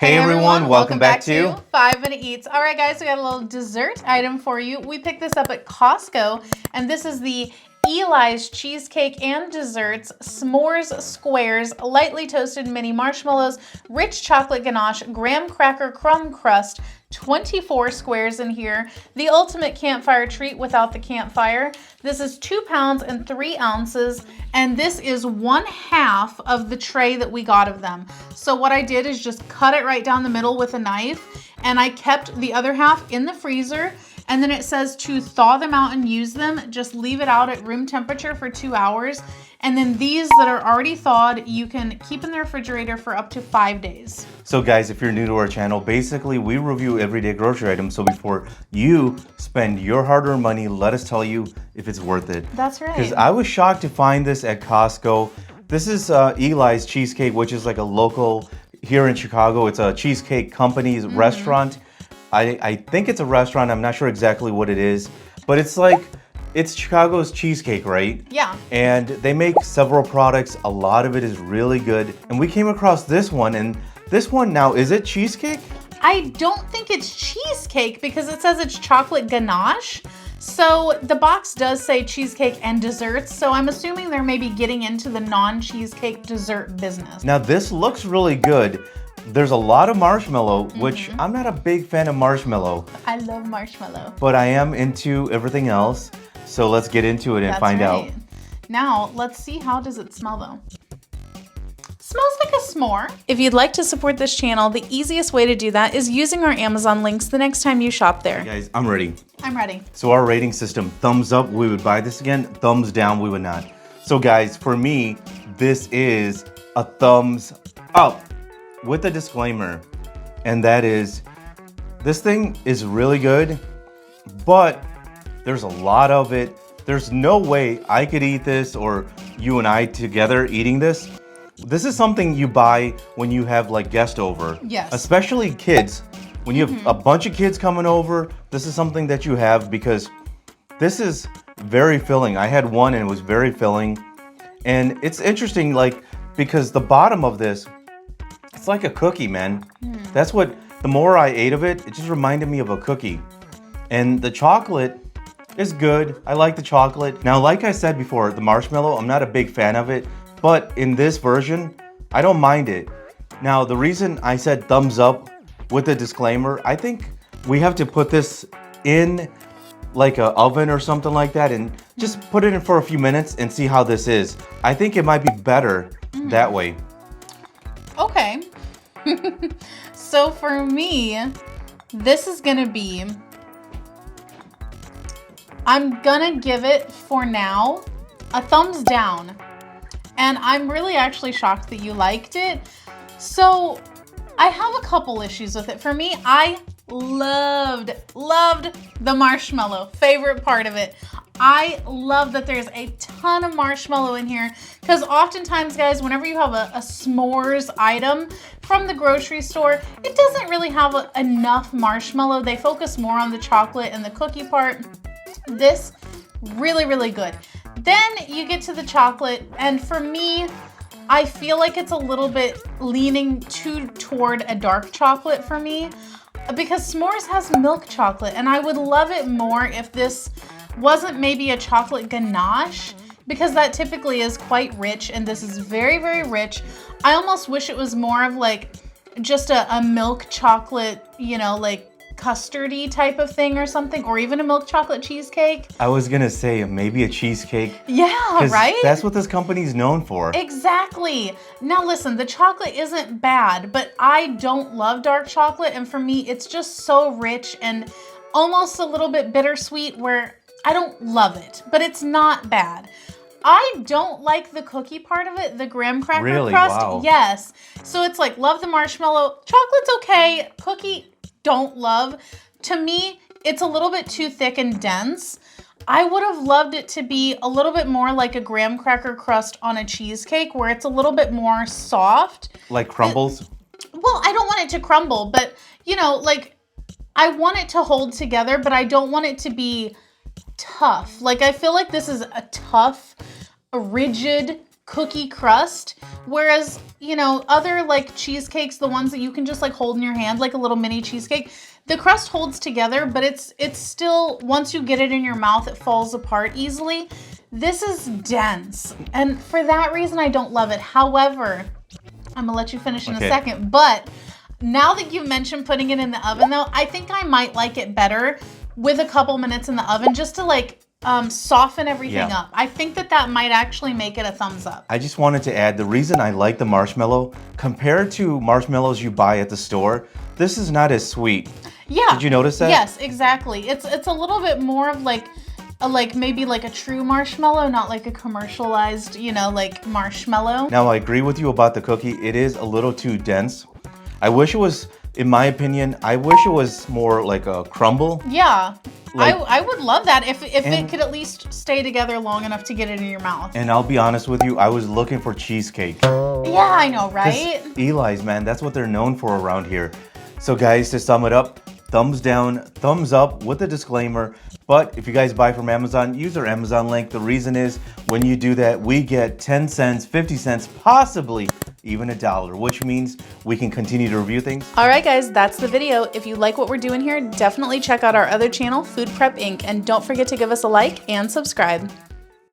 Hey everyone, welcome back to 5 Minute Eats. All right, guys, we got a little dessert item for you. We picked this up at Costco, and this is the Eli's Cheesecake and Desserts S'mores Squares, lightly toasted mini marshmallows, rich chocolate ganache, graham cracker crumb crust, 24 squares in here. The ultimate campfire treat without the campfire. This is 2 pounds and 3 ounces, and this is 1/2 of the tray that we got of them. So what I did is just cut it right down the middle with a knife, and I kept the other half in the freezer. And then it says to thaw them out and use them. Just leave it out at room temperature for 2 hours. And then these that are already thawed, you can keep in the refrigerator for up to 5 days. So guys, if you're new to our channel, basically we review everyday grocery items. So before you spend your hard-earned money, let us tell you if it's worth it. That's right. Because I was shocked to find this at Costco. This is Eli's Cheesecake, which is like a local here in Chicago. It's a cheesecake company's restaurant. I think it's a restaurant. I'm not sure exactly what it is, but it's Chicago's cheesecake, right? Yeah. And they make several products. A lot of it is really good. And we came across this one, and this one now, is it cheesecake? I don't think it's cheesecake because it says it's chocolate ganache. So the box does say cheesecake and desserts. So I'm assuming they're maybe getting into the non-cheesecake dessert business. Now this looks really good. There's a lot of marshmallow, which I'm not a big fan of marshmallow. I love marshmallow. But I am into everything else. So let's get into it and find out. Now, let's see, how does it smell though? Smells like a s'more. If you'd like to support this channel, the easiest way to do that is using our Amazon links the next time you shop there. Hey guys, I'm ready. I'm ready. So our rating system, thumbs up, we would buy this again. Thumbs down, we would not. So guys, for me, this is a thumbs up with a disclaimer. And that is, this thing is really good, but there's a lot of it. There's no way I could eat this, or you and I together eating this. This is something you buy when you have like guests over. Yes. Especially kids. When you have a bunch of kids coming over, this is something that you have because this is very filling. I had one and it was very filling. And it's interesting, like, because the bottom of this, it's like a cookie, man. That's what, the more I ate of it, it just reminded me of a cookie. And the chocolate is good. I like the chocolate. Now, like I said before, the marshmallow, I'm not a big fan of it, but in this version, I don't mind it. Now, the reason I said thumbs up with a disclaimer, I think we have to put this in like an oven or something like that and just put it in for a few minutes and see how this is. I think it might be better that way. Okay. So for me, this is gonna be, I'm gonna give it for now a thumbs down. And I'm really actually shocked that you liked it. So I have a couple issues with it. For me, I loved the marshmallow, favorite part of it. I love that there's a ton of marshmallow in here because oftentimes, guys, whenever you have a s'mores item from the grocery store, it doesn't really have enough marshmallow. They focus more on the chocolate and the cookie part. This, really, really good. Then you get to the chocolate, and for me, I feel like it's a little bit leaning toward a dark chocolate for me because s'mores has milk chocolate, and I would love it more if this wasn't maybe a chocolate ganache because that typically is quite rich, and this is very, very rich. I almost wish it was more of like just a milk chocolate, you know, like custardy type of thing or something, or even a milk chocolate cheesecake. I was gonna say maybe a cheesecake. Yeah, right? That's what this company's known for. Exactly. Now listen, the chocolate isn't bad, but I don't love dark chocolate, and for me, it's just so rich and almost a little bit bittersweet where I don't love it, but it's not bad. I don't like the cookie part of it, the graham cracker crust. Wow. Yes. So it's like, love the marshmallow. Chocolate's okay. Cookie, don't love. To me, it's a little bit too thick and dense. I would have loved it to be a little bit more like a graham cracker crust on a cheesecake where it's a little bit more soft. Like crumbles? Well, I don't want it to crumble, but you know, like I want it to hold together, but I don't want it to be tough. Like I feel like this is a tough, rigid cookie crust. Whereas, you know, other like cheesecakes, the ones that you can just like hold in your hand, like a little mini cheesecake, the crust holds together, but it's still, once you get it in your mouth, it falls apart easily. This is dense. And for that reason, I don't love it. However, I'm gonna let you finish in a second, but now that you mentioned putting it in the oven though, I think I might like it better with a couple minutes in the oven just to like soften everything up. I think that might actually make it a thumbs up. I just wanted to add, the reason I like the marshmallow, compared to marshmallows you buy at the store, this is not as sweet. Yeah. Did you notice that? Yes, exactly. It's a little bit more of like maybe like a true marshmallow, not like a commercialized, you know, like marshmallow. Now, I agree with you about the cookie. It is a little too dense. I wish it was, in my opinion, I wish it was more like a crumble. Yeah. Like, I would love that if it could at least stay together long enough to get it in your mouth. And I'll be honest with you, I was looking for cheesecake. Yeah, I know, right? Eli's, man, that's what they're known for around here. So guys, to sum it up, thumbs down, thumbs up with a disclaimer. But if you guys buy from Amazon, use our Amazon link. The reason is when you do that, we get 10 cents, 50 cents, possibly even $1, which means we can continue to review things. All right, guys, that's the video. If you like what we're doing here, definitely check out our other channel, Food Prep Inc. And don't forget to give us a like and subscribe.